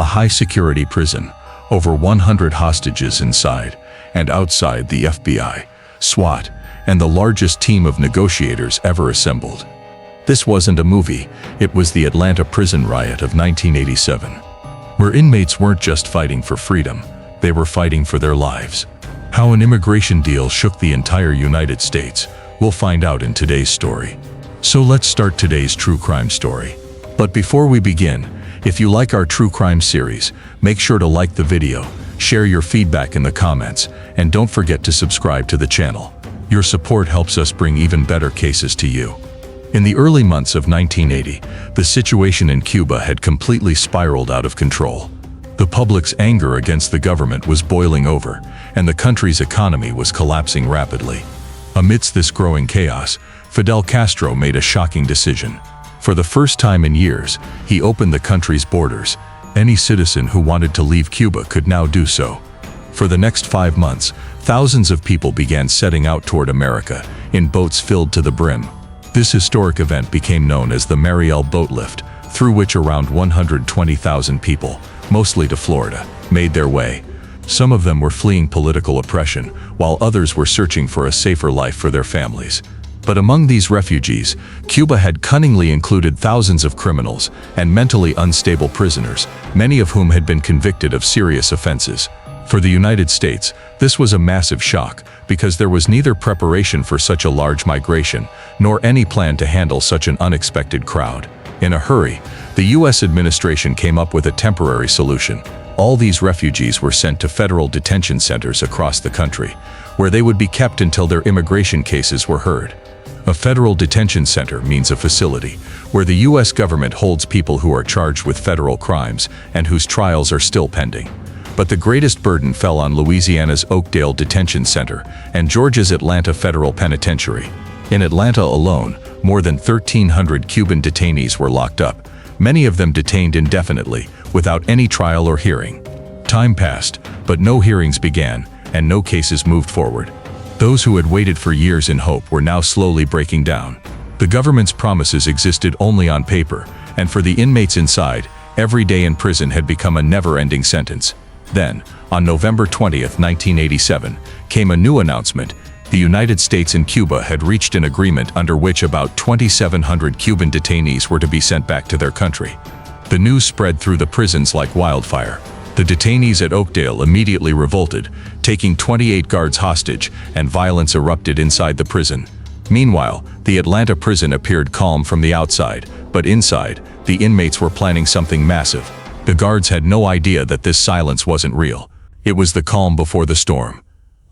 a high-security prison, over 100 hostages inside, and outside the FBI, SWAT, and the largest team of negotiators ever assembled. This wasn't a movie, it was the Atlanta prison riot of 1987, where inmates weren't just fighting for freedom, they were fighting for their lives. How an immigration deal shook the entire United States, we'll find out in today's story. So let's start today's true crime story. But before we begin, if you like our true crime series, make sure to like the video, share your feedback in the comments, and don't forget to subscribe to the channel. Your support helps us bring even better cases to you. In the early months of 1980, the situation in Cuba had completely spiraled out of control. The public's anger against the government was boiling over, and the country's economy was collapsing rapidly. Amidst this growing chaos, Fidel Castro made a shocking decision. For the first time in years, he opened the country's borders. Any citizen who wanted to leave Cuba could now do so. For the next 5 months, thousands of people began setting out toward America, in boats filled to the brim. This historic event became known as the Mariel Boat Lift, through which around 120,000 people, mostly to Florida, made their way. Some of them were fleeing political oppression, while others were searching for a safer life for their families. But among these refugees, Cuba had cunningly included thousands of criminals and mentally unstable prisoners, many of whom had been convicted of serious offenses. For the United States, this was a massive shock, because there was neither preparation for such a large migration, nor any plan to handle such an unexpected crowd. In a hurry, the U.S. administration came up with a temporary solution. All these refugees were sent to federal detention centers across the country, where they would be kept until their immigration cases were heard. A federal detention center means a facility where the U.S. government holds people who are charged with federal crimes and whose trials are still pending. But the greatest burden fell on Louisiana's Oakdale Detention Center and Georgia's Atlanta Federal Penitentiary. In Atlanta alone, more than 1,300 Cuban detainees were locked up, many of them detained indefinitely, without any trial or hearing. Time passed, but no hearings began, and no cases moved forward. Those who had waited for years in hope were now slowly breaking down. The government's promises existed only on paper, and for the inmates inside, every day in prison had become a never-ending sentence. Then, on November 20th, 1987, came a new announcement. The United States and Cuba had reached an agreement under which about 2,700 Cuban detainees were to be sent back to their country. The news spread through the prisons like wildfire. The detainees at Oakdale immediately revolted, taking 28 guards hostage, and violence erupted inside the prison. Meanwhile, the Atlanta prison appeared calm from the outside, but inside, the inmates were planning something massive. The guards had no idea that this silence wasn't real. It was the calm before the storm.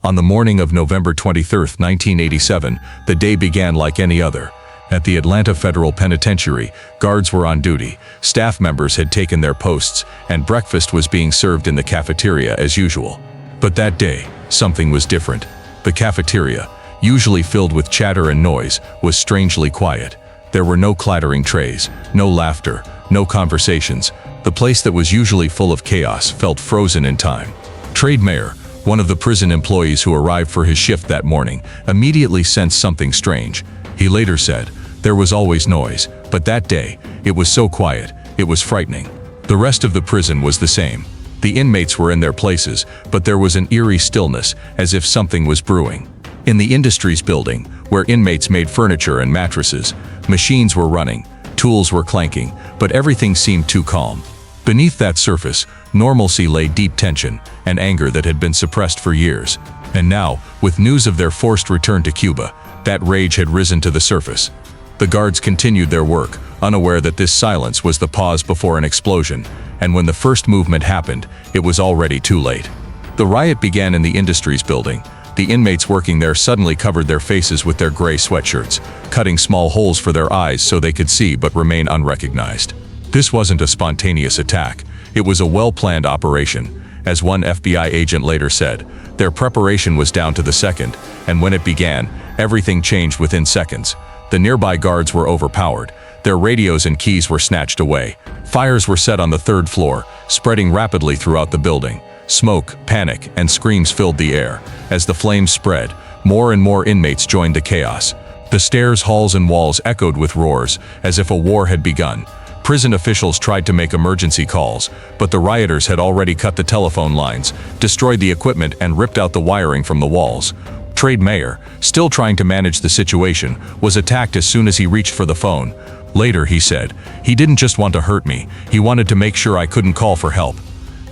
On the morning of November 23, 1987, the day began like any other. At the Atlanta Federal Penitentiary, guards were on duty, staff members had taken their posts, and breakfast was being served in the cafeteria as usual. But that day, something was different. The cafeteria, usually filled with chatter and noise, was strangely quiet. There were no clattering trays, no laughter, no conversations. The place that was usually full of chaos felt frozen in time. Trade Mayor, one of the prison employees who arrived for his shift that morning, immediately sensed something strange. He later said, "There was always noise, but that day, it was so quiet, it was frightening." The rest of the prison was the same. The inmates were in their places, but there was an eerie stillness, as if something was brewing. In the Industries building, where inmates made furniture and mattresses, machines were running, tools were clanking, but everything seemed too calm. Beneath that surface, normalcy lay deep tension and anger that had been suppressed for years. And now, with news of their forced return to Cuba, that rage had risen to the surface. The guards continued their work, unaware that this silence was the pause before an explosion, and when the first movement happened, it was already too late. The riot began in the Industries building. The inmates working there suddenly covered their faces with their gray sweatshirts, cutting small holes for their eyes so they could see but remain unrecognized. This wasn't a spontaneous attack. It was a well-planned operation. As one FBI agent later said, their preparation was down to the second, and when it began, everything changed within seconds. The nearby guards were overpowered. Their radios and keys were snatched away. Fires were set on the third floor, spreading rapidly throughout the building. Smoke, panic, and screams filled the air. As the flames spread, more and more inmates joined the chaos. The stairs, halls, and walls echoed with roars, as if a war had begun. prison officials tried to make emergency calls, but the rioters had already cut the telephone lines, destroyed the equipment, and ripped out the wiring from the walls. Trade Mayor, still trying to manage the situation, was attacked as soon as he reached for the phone. Later, he said, "He didn't just want to hurt me, he wanted to make sure I couldn't call for help."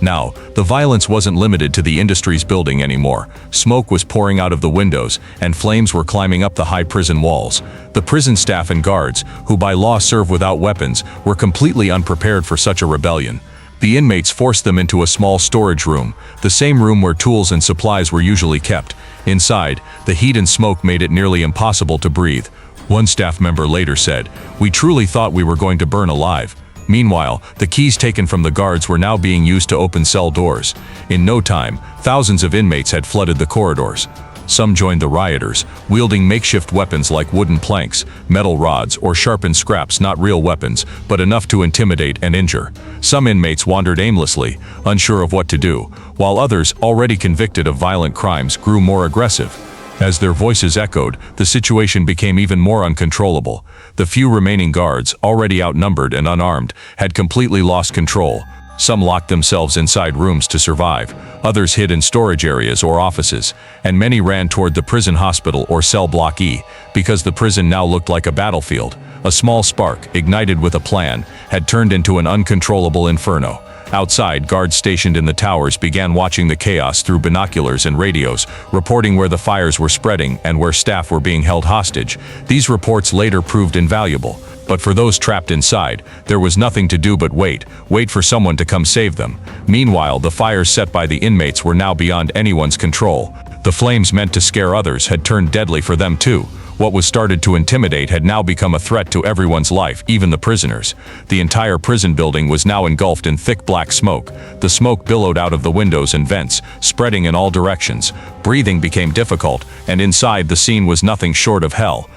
Now, the violence wasn't limited to the industry's building anymore. Smoke was pouring out of the windows, and flames were climbing up the high prison walls. The prison staff and guards, who by law serve without weapons, were completely unprepared for such a rebellion. The inmates forced them into a small storage room, the same room where tools and supplies were usually kept. Inside, the heat and smoke made it nearly impossible to breathe. One staff member later said, "We truly thought we were going to burn alive." Meanwhile, the keys taken from the guards were now being used to open cell doors. In no time, thousands of inmates had flooded the corridors. Some joined the rioters, wielding makeshift weapons like wooden planks, metal rods, or sharpened scraps, not real weapons, but enough to intimidate and injure. Some inmates wandered aimlessly, unsure of what to do, while others, already convicted of violent crimes, grew more aggressive. As their voices echoed, the situation became even more uncontrollable. The few remaining guards, already outnumbered and unarmed, had completely lost control. Some locked themselves inside rooms to survive, others hid in storage areas or offices, and many ran toward the prison hospital or cell block E, because the prison now looked like a battlefield. A small spark, ignited with a plan, had turned into an uncontrollable inferno. Outside, guards stationed in the towers began watching the chaos through binoculars and radios, reporting where the fires were spreading and where staff were being held hostage. These reports later proved invaluable, but for those trapped inside, there was nothing to do but wait for someone to come save them. Meanwhile, the fires set by the inmates were now beyond anyone's control. The flames meant to scare others had turned deadly for them too. What was started to intimidate had now become a threat to everyone's life, even the prisoners. The entire prison building was now engulfed in thick black smoke. The smoke billowed out of the windows and vents, spreading in all directions. Breathing became difficult, and inside the scene was nothing short of hell.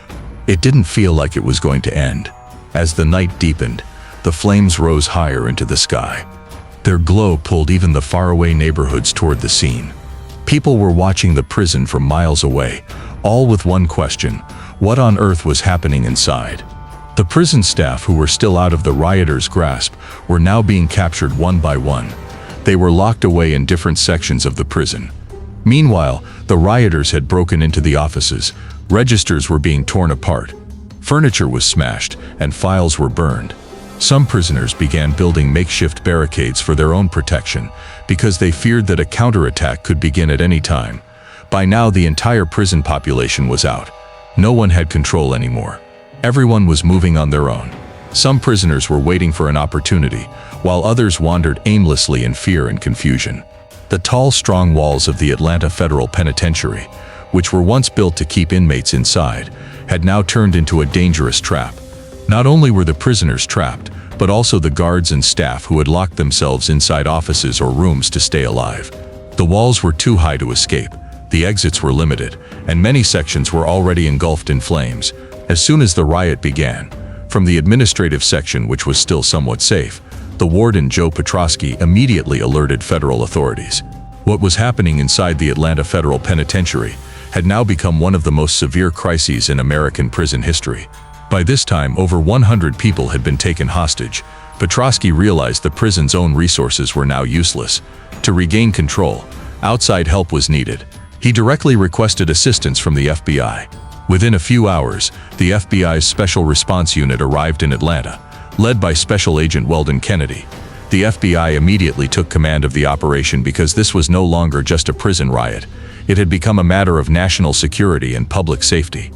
It didn't feel like it was going to end. As the night deepened, the flames rose higher into the sky. Their glow pulled even the faraway neighborhoods toward the scene. People were watching the prison from miles away, all with one question: what on earth was happening inside? The prison staff, who were still out of the rioters' grasp, were now being captured one by one. They were locked away in different sections of the prison. Meanwhile, the rioters had broken into the offices. Registers were being torn apart. Furniture was smashed, and files were burned. Some prisoners began building makeshift barricades for their own protection, because they feared that a counterattack could begin at any time. By now, the entire prison population was out. No one had control anymore. Everyone was moving on their own. Some prisoners were waiting for an opportunity, while others wandered aimlessly in fear and confusion. The tall, strong walls of the Atlanta Federal Penitentiary, which were once built to keep inmates inside, had now turned into a dangerous trap. Not only were the prisoners trapped, but also the guards and staff who had locked themselves inside offices or rooms to stay alive. The walls were too high to escape. The exits were limited, and many sections were already engulfed in flames. As soon as the riot began, from the administrative section, which was still somewhat safe, the warden Joe Petrosky immediately alerted federal authorities. What was happening inside the Atlanta Federal Penitentiary had now become one of the most severe crises in American prison history. By this time, over 100 people had been taken hostage. Petrosky realized the prison's own resources were now useless. To regain control, outside help was needed. He directly requested assistance from the FBI. Within a few hours, the FBI's Special Response Unit arrived in Atlanta, led by Special Agent Weldon Kennedy. The FBI immediately took command of the operation because this was no longer just a prison riot. It had become a matter of national security and public safety.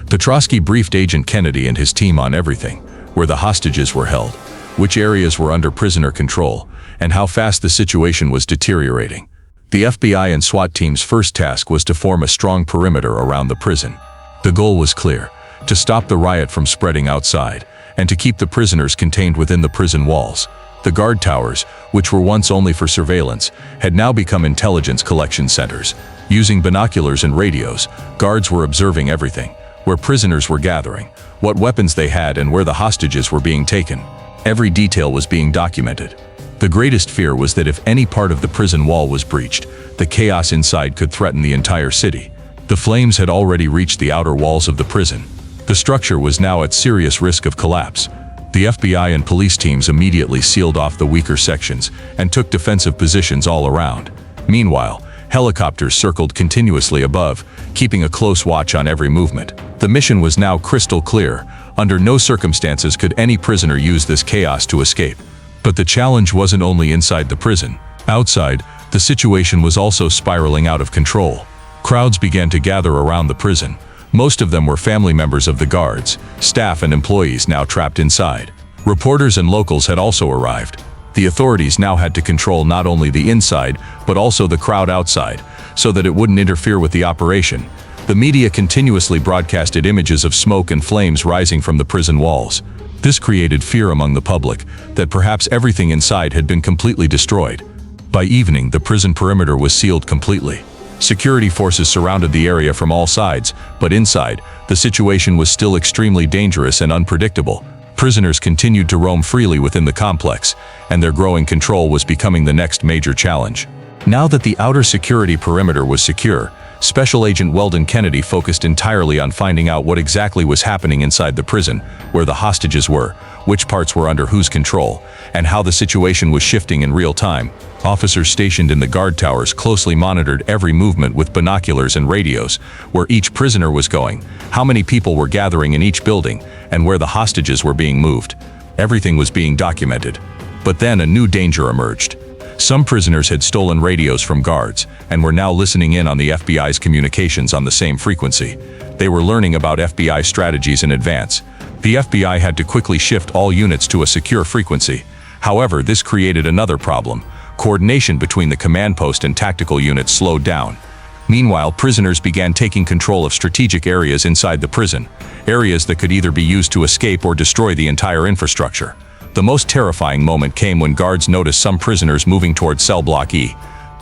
Petrosky briefed Agent Kennedy and his team on everything: where the hostages were held, which areas were under prisoner control, and how fast the situation was deteriorating. The FBI and SWAT team's first task was to form a strong perimeter around the prison. The goal was clear: to stop the riot from spreading outside, and to keep the prisoners contained within the prison walls. The guard towers, which were once only for surveillance, had now become intelligence collection centers. Using binoculars and radios, guards were observing everything: where prisoners were gathering, what weapons they had, and where the hostages were being taken. Every detail was being documented. The greatest fear was that if any part of the prison wall was breached, the chaos inside could threaten the entire city. The flames had already reached the outer walls of the prison. The structure was now at serious risk of collapse. The FBI and police teams immediately sealed off the weaker sections and took defensive positions all around. Meanwhile, helicopters circled continuously above, keeping a close watch on every movement. The mission was now crystal clear. Under no circumstances could any prisoner use this chaos to escape. But the challenge wasn't only inside the prison. Outside, the situation was also spiraling out of control. Crowds began to gather around the prison. Most of them were family members of the guards, staff and employees now trapped inside. Reporters and locals had also arrived. The authorities now had to control not only the inside, but also the crowd outside, so that it wouldn't interfere with the operation. The media continuously broadcasted images of smoke and flames rising from the prison walls. This created fear among the public that perhaps everything inside had been completely destroyed. By evening, the prison perimeter was sealed completely. Security forces surrounded the area from all sides, but inside, the situation was still extremely dangerous and unpredictable. Prisoners continued to roam freely within the complex, and their growing control was becoming the next major challenge. Now that the outer security perimeter was secure, Special Agent Weldon Kennedy focused entirely on finding out what exactly was happening inside the prison, where the hostages were, which parts were under whose control, and how the situation was shifting in real time. Officers stationed in the guard towers closely monitored every movement with binoculars and radios, where each prisoner was going, how many people were gathering in each building, and where the hostages were being moved. Everything was being documented. But then a new danger emerged. Some prisoners had stolen radios from guards and were now listening in on the FBI's communications on the same frequency. They were learning about FBI strategies in advance. The FBI had to quickly shift all units to a secure frequency. However, this created another problem. Coordination between the command post and tactical units slowed down. Meanwhile, prisoners began taking control of strategic areas inside the prison, areas that could either be used to escape or destroy the entire infrastructure. The most terrifying moment came when guards noticed some prisoners moving towards cell block E.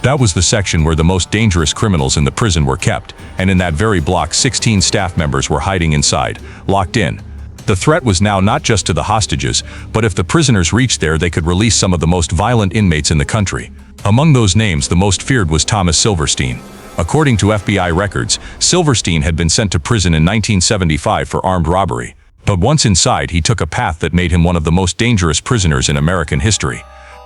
That was the section where the most dangerous criminals in the prison were kept, and in that very block 16 staff members were hiding inside, locked in. The threat was now not just to the hostages, but if the prisoners reached there, they could release some of the most violent inmates in the country. Among those names, the most feared was Thomas Silverstein. According to FBI records, Silverstein had been sent to prison in 1975 for armed robbery. But once inside, he took a path that made him one of the most dangerous prisoners in American history.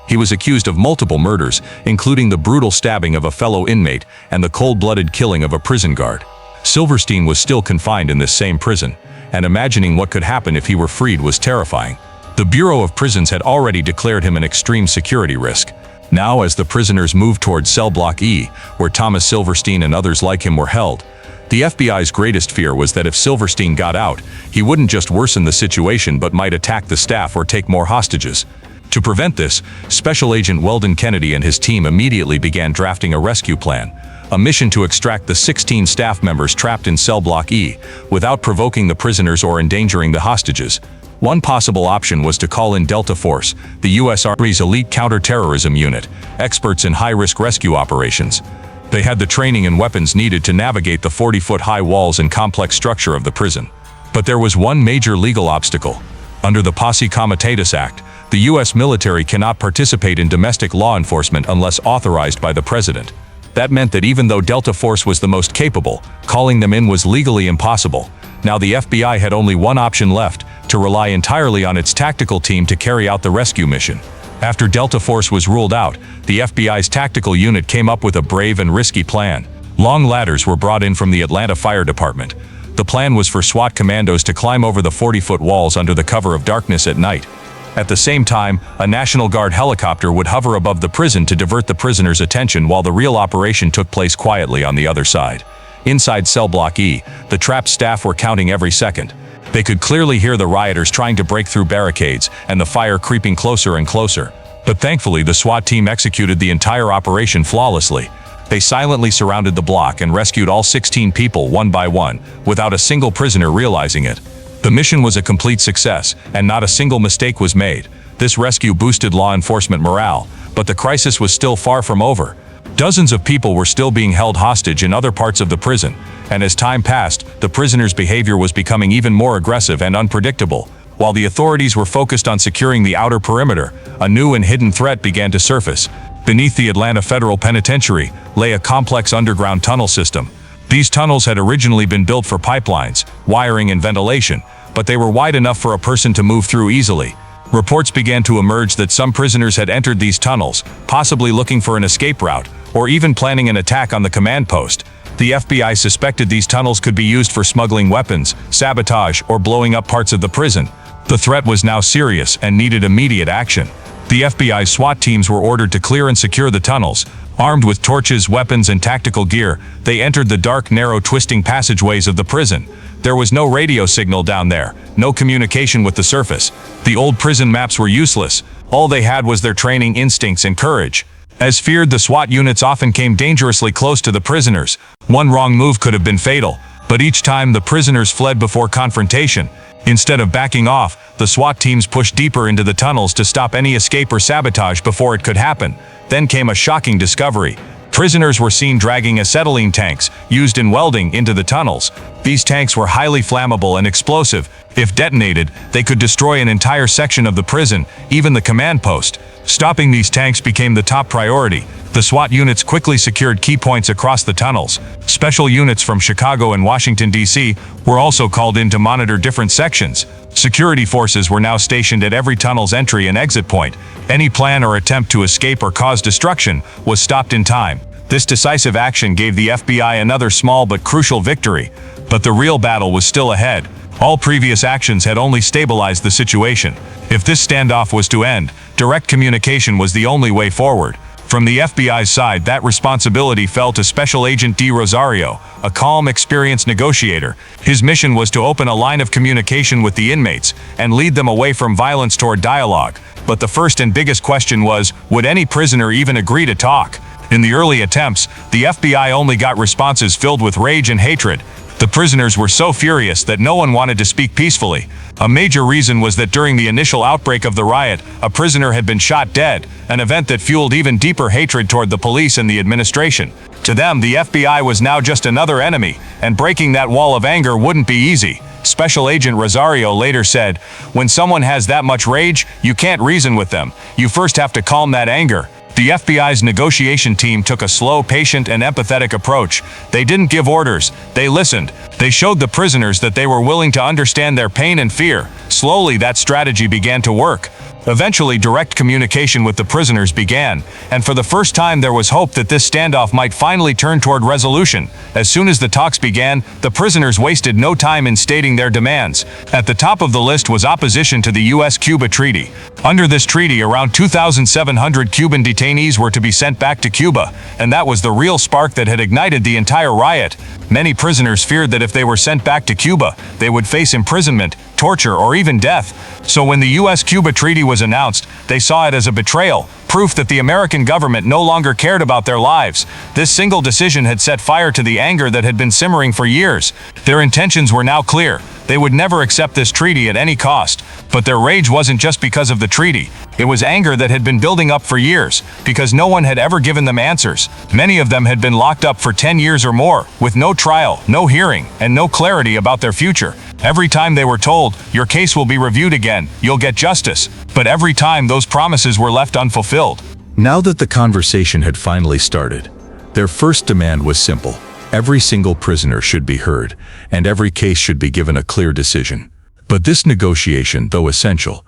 He was accused of multiple murders, including the brutal stabbing of a fellow inmate and the cold-blooded killing of a prison guard. Silverstein was still confined in this same prison, and imagining what could happen if he were freed was terrifying. The Bureau of Prisons had already declared him an extreme security risk. Now, as the prisoners moved towards cell block E, where Thomas Silverstein and others like him were held, the FBI's greatest fear was that if Silverstein got out, he wouldn't just worsen the situation but might attack the staff or take more hostages. To prevent this, Special Agent Weldon Kennedy and his team immediately began drafting a rescue plan, a mission to extract the 16 staff members trapped in cell block E without provoking the prisoners or endangering the hostages. One possible option was to call in Delta Force, the U.S. Army's elite counterterrorism unit, experts in high-risk rescue operations. They had the training and weapons needed to navigate the 40-foot-high walls and complex structure of the prison. But there was one major legal obstacle. Under the Posse Comitatus Act, the U.S. military cannot participate in domestic law enforcement unless authorized by the president. That meant that even though Delta Force was the most capable, calling them in was legally impossible. Now the FBI had only one option left, to rely entirely on its tactical team to carry out the rescue mission. After Delta Force was ruled out, the FBI's tactical unit came up with a brave and risky plan. Long ladders were brought in from the Atlanta Fire Department. The plan was for SWAT commandos to climb over the 40-foot walls under the cover of darkness at night. At the same time, a National Guard helicopter would hover above the prison to divert the prisoners' attention while the real operation took place quietly on the other side. Inside cell block E, the trapped staff were counting every second. They could clearly hear the rioters trying to break through barricades and the fire creeping closer and closer. But thankfully, the SWAT team executed the entire operation flawlessly. They silently surrounded the block and rescued all 16 people one by one, without a single prisoner realizing it. The mission was a complete success, and not a single mistake was made. This rescue boosted law enforcement morale, but the crisis was still far from over. Dozens of people were still being held hostage in other parts of the prison, and as time passed, the prisoners' behavior was becoming even more aggressive and unpredictable. While the authorities were focused on securing the outer perimeter, a new and hidden threat began to surface. Beneath the Atlanta Federal Penitentiary lay a complex underground tunnel system. These tunnels had originally been built for pipelines, wiring, and ventilation, but they were wide enough for a person to move through easily. Reports began to emerge that some prisoners had entered these tunnels, possibly looking for an escape route, or even planning an attack on the command post. The FBI suspected these tunnels could be used for smuggling weapons, sabotage, or blowing up parts of the prison. The threat was now serious and needed immediate action. The FBI's SWAT teams were ordered to clear and secure the tunnels. Armed with torches, weapons, and tactical gear, they entered the dark, narrow, twisting passageways of the prison. There was no radio signal down there, no communication with the surface. The old prison maps were useless. All they had was their training instincts and courage. As feared, the SWAT units often came dangerously close to the prisoners. One wrong move could have been fatal, but each time the prisoners fled before confrontation. Instead of backing off, the SWAT teams pushed deeper into the tunnels to stop any escape or sabotage before it could happen. Then came a shocking discovery. Prisoners were seen dragging acetylene tanks, used in welding, into the tunnels. These tanks were highly flammable and explosive. If detonated, they could destroy an entire section of the prison, even the command post. Stopping these tanks became the top priority. The SWAT units quickly secured key points across the tunnels. Special units from Chicago and Washington, D.C. were also called in to monitor different sections. Security forces were now stationed at every tunnel's entry and exit point. Any plan or attempt to escape or cause destruction was stopped in time. This decisive action gave the FBI another small but crucial victory. But the real battle was still ahead. All previous actions had only stabilized the situation. If this standoff was to end, direct communication was the only way forward. From the FBI's side, that responsibility fell to Special Agent De Rosario, a calm, experienced negotiator. His mission was to open a line of communication with the inmates and lead them away from violence toward dialogue. But the first and biggest question was, would any prisoner even agree to talk? In the early attempts, the FBI only got responses filled with rage and hatred. The prisoners were so furious that no one wanted to speak peacefully. A major reason was that during the initial outbreak of the riot, a prisoner had been shot dead, an event that fueled even deeper hatred toward the police and the administration. To them, the FBI was now just another enemy, and breaking that wall of anger wouldn't be easy. Special Agent Rosario later said, "When someone has that much rage, you can't reason with them. You first have to calm that anger." The FBI's negotiation team took a slow, patient, and empathetic approach. They didn't give orders, they listened. They showed the prisoners that they were willing to understand their pain and fear. Slowly, that strategy began to work. Eventually, direct communication with the prisoners began, and for the first time there was hope that this standoff might finally turn toward resolution. As soon as the talks began, the prisoners wasted no time in stating their demands. At the top of the list was opposition to the U.S.-Cuba Treaty. Under this treaty, around 2,700 Cuban detainees were to be sent back to Cuba, and that was the real spark that had ignited the entire riot. Many prisoners feared that if they were sent back to Cuba, they would face imprisonment, torture, or even death. So when the U.S.-Cuba Treaty was announced, they saw it as a betrayal, proof that the American government no longer cared about their lives. This single decision had set fire to the anger that had been simmering for years. Their intentions were now clear. They would never accept this treaty at any cost. But their rage wasn't just because of the treaty. It was anger that had been building up for years, because no one had ever given them answers. Many of them had been locked up for 10 years or more, with no trial, no hearing, and no clarity about their future. Every time they were told, "Your case will be reviewed again, you'll get justice." But every time those promises were left unfulfilled. Now that the conversation had finally started, their first demand was simple. Every single prisoner should be heard, and every case should be given a clear decision. But this negotiation, though essential,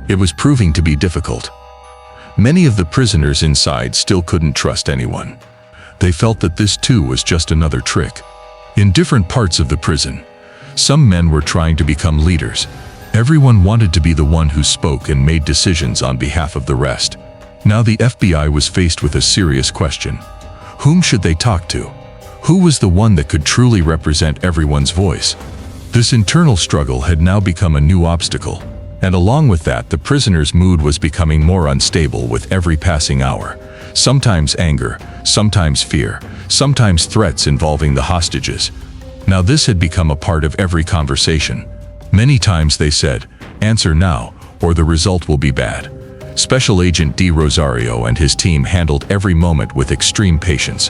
it was proving to be difficult. Many of the prisoners inside still couldn't trust anyone. They felt that this too was just another trick. In different parts of the prison, some men were trying to become leaders. Everyone wanted to be the one who spoke and made decisions on behalf of the rest. Now the FBI was faced with a serious question. Whom should they talk to? Who was the one that could truly represent everyone's voice? This internal struggle had now become a new obstacle, and along with that, the prisoner's mood was becoming more unstable with every passing hour. Sometimes anger, sometimes fear, sometimes threats involving the hostages. Now this had become a part of every conversation. Many times they said, "Answer now, or the result will be bad." Special Agent De Rosario and his team handled every moment with extreme patience.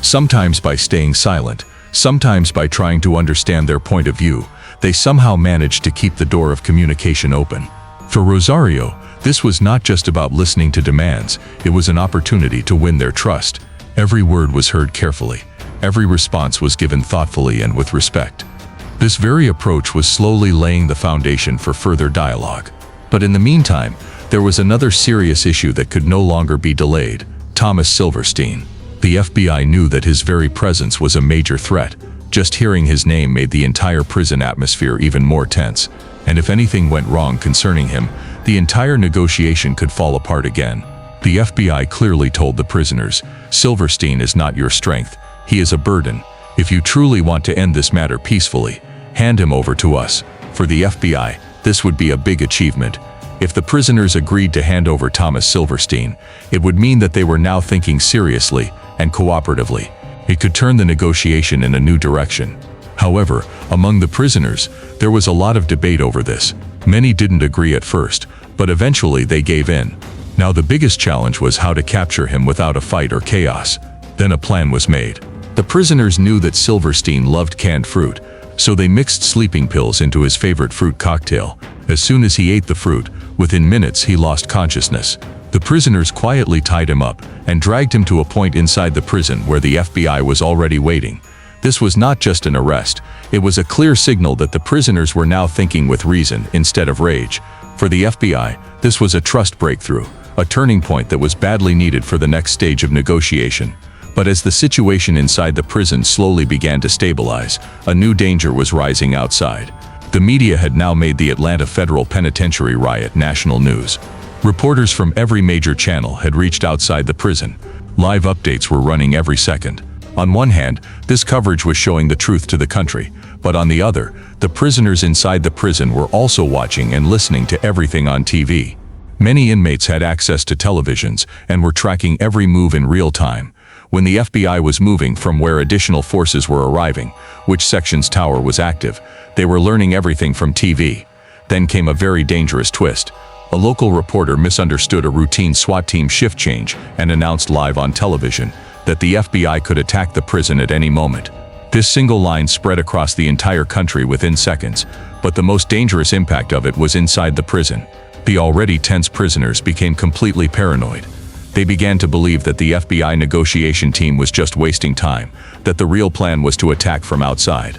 Sometimes by staying silent, sometimes by trying to understand their point of view, they somehow managed to keep the door of communication open. For Rosario, this was not just about listening to demands, it was an opportunity to win their trust. Every word was heard carefully. Every response was given thoughtfully and with respect. This very approach was slowly laying the foundation for further dialogue. But in the meantime, there was another serious issue that could no longer be delayed: Thomas Silverstein. The FBI knew that his very presence was a major threat. Just hearing his name made the entire prison atmosphere even more tense, and if anything went wrong concerning him, the entire negotiation could fall apart again. The FBI clearly told the prisoners, "Silverstein is not your strength. He is a burden. If you truly want to end this matter peacefully, hand him over to us." For the FBI, this would be a big achievement. If the prisoners agreed to hand over Thomas Silverstein, it would mean that they were now thinking seriously and cooperatively. It could turn the negotiation in a new direction. However, among the prisoners, there was a lot of debate over this. Many didn't agree at first, but eventually they gave in. Now the biggest challenge was how to capture him without a fight or chaos. Then a plan was made. The prisoners knew that Silverstein loved canned fruit, so they mixed sleeping pills into his favorite fruit cocktail. As soon as he ate the fruit, within minutes he lost consciousness. The prisoners quietly tied him up and dragged him to a point inside the prison where the FBI was already waiting. This was not just an arrest, it was a clear signal that the prisoners were now thinking with reason instead of rage. For the FBI, this was a trust breakthrough, a turning point that was badly needed for the next stage of negotiation. But as the situation inside the prison slowly began to stabilize, a new danger was rising outside. The media had now made the Atlanta Federal Penitentiary riot national news. Reporters from every major channel had reached outside the prison. Live updates were running every second. On one hand, this coverage was showing the truth to the country, but on the other, the prisoners inside the prison were also watching and listening to everything on TV. Many inmates had access to televisions and were tracking every move in real time. When the FBI was moving from where additional forces were arriving, which section's tower was active, they were learning everything from TV. Then came a very dangerous twist. A local reporter misunderstood a routine SWAT team shift change and announced live on television that the FBI could attack the prison at any moment. This single line spread across the entire country within seconds, but the most dangerous impact of it was inside the prison. The already tense prisoners became completely paranoid. They began to believe that the FBI negotiation team was just wasting time, that the real plan was to attack from outside.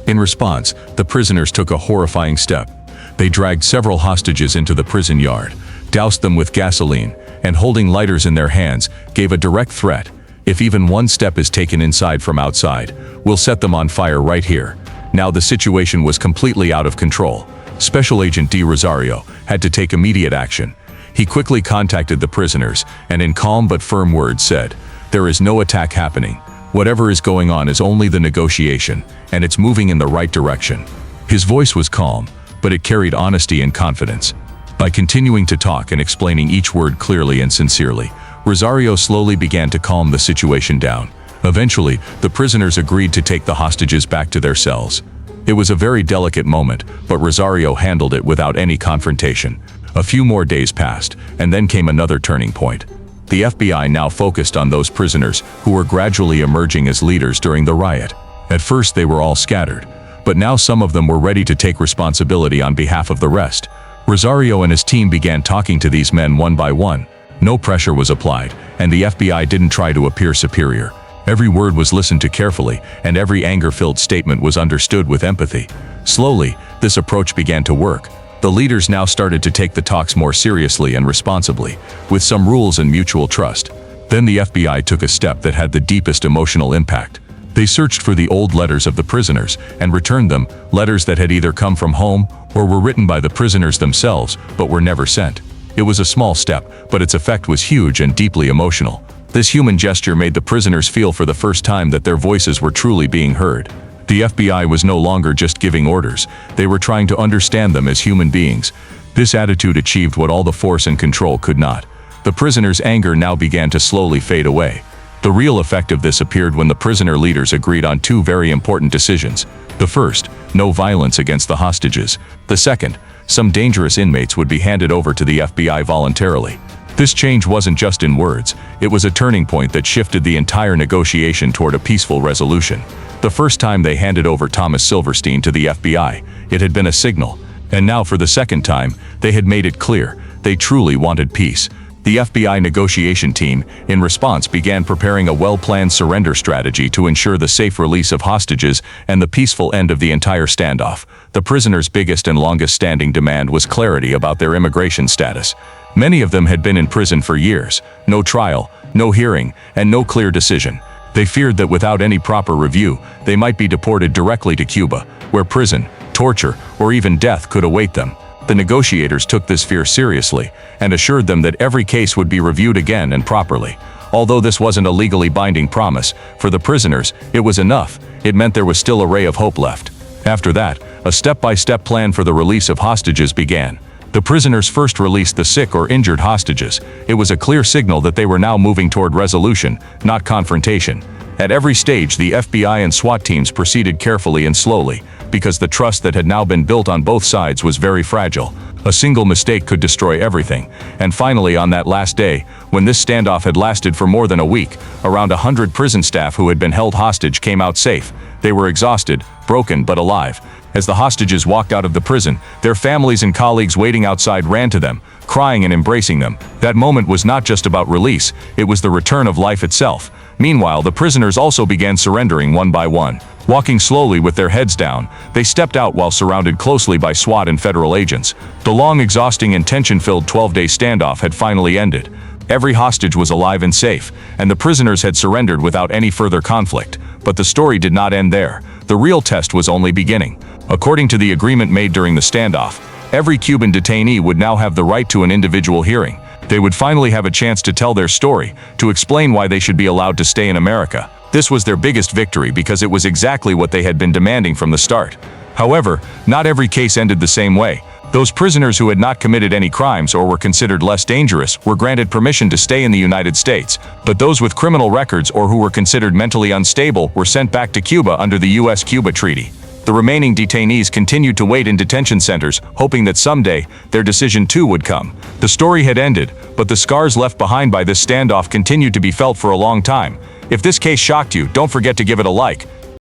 In response, the prisoners took a horrifying step. They dragged several hostages into the prison yard, doused them with gasoline, and holding lighters in their hands, gave a direct threat. "If even one step is taken inside from outside, we'll set them on fire right here." Now the situation was completely out of control. Special Agent De Rosario had to take immediate action. He quickly contacted the prisoners and in calm but firm words said, "There is no attack happening. Whatever is going on is only the negotiation, and it's moving in the right direction." His voice was calm, but it carried honesty and confidence. By continuing to talk and explaining each word clearly and sincerely, Rosario slowly began to calm the situation down. Eventually, the prisoners agreed to take the hostages back to their cells. It was a very delicate moment, but Rosario handled it without any confrontation. A few more days passed, and then came another turning point. The FBI now focused on those prisoners who were gradually emerging as leaders during the riot. At first they were all scattered, but now some of them were ready to take responsibility on behalf of the rest. Rosario and his team began talking to these men one by one. No pressure was applied, and the FBI didn't try to appear superior. Every word was listened to carefully, and every anger-filled statement was understood with empathy. Slowly, this approach began to work. The leaders now started to take the talks more seriously and responsibly, with some rules and mutual trust. Then the FBI took a step that had the deepest emotional impact. They searched for the old letters of the prisoners and returned them, letters that had either come from home or were written by the prisoners themselves but were never sent. It was a small step, but its effect was huge and deeply emotional. This human gesture made the prisoners feel for the first time that their voices were truly being heard. The FBI was no longer just giving orders, they were trying to understand them as human beings. This attitude achieved what all the force and control could not. The prisoners' anger now began to slowly fade away. The real effect of this appeared when the prisoner leaders agreed on two very important decisions. The first, no violence against the hostages. The second, some dangerous inmates would be handed over to the FBI voluntarily. This change wasn't just in words, it was a turning point that shifted the entire negotiation toward a peaceful resolution. The first time they handed over Thomas Silverstein to the FBI, it had been a signal. And now for the second time, they had made it clear, they truly wanted peace. The FBI negotiation team, in response, began preparing a well-planned surrender strategy to ensure the safe release of hostages and the peaceful end of the entire standoff. The prisoners' biggest and longest-standing demand was clarity about their immigration status. Many of them had been in prison for years, no trial, no hearing, and no clear decision. They feared that without any proper review, they might be deported directly to Cuba, where prison, torture, or even death could await them. The negotiators took this fear seriously and assured them that every case would be reviewed again and properly. Although this wasn't a legally binding promise, for the prisoners, it was enough. It meant there was still a ray of hope left. After that, a step-by-step plan for the release of hostages began. The prisoners first released the sick or injured hostages. It was a clear signal that they were now moving toward resolution, not confrontation. At every stage, the FBI and SWAT teams proceeded carefully and slowly, because the trust that had now been built on both sides was very fragile. A single mistake could destroy everything. And finally, on that last day, when this standoff had lasted for more than a week, around 100 prison staff who had been held hostage came out safe. They were exhausted, broken, but alive. As the hostages walked out of the prison, their families and colleagues waiting outside ran to them, crying and embracing them. That moment was not just about release, it was the return of life itself. Meanwhile, the prisoners also began surrendering one by one. Walking slowly with their heads down, they stepped out while surrounded closely by SWAT and federal agents. The long, exhausting and tension-filled 12-day standoff had finally ended. Every hostage was alive and safe, and the prisoners had surrendered without any further conflict. But the story did not end there. The real test was only beginning. According to the agreement made during the standoff, every Cuban detainee would now have the right to an individual hearing. They would finally have a chance to tell their story, to explain why they should be allowed to stay in America. This was their biggest victory because it was exactly what they had been demanding from the start. However, not every case ended the same way. Those prisoners who had not committed any crimes or were considered less dangerous were granted permission to stay in the United States, but those with criminal records or who were considered mentally unstable were sent back to Cuba under the U.S.-Cuba Treaty. The remaining detainees continued to wait in detention centers, hoping that someday, their decision too would come. The story had ended, but the scars left behind by this standoff continued to be felt for a long time. If this case shocked you, don't forget to give it a like.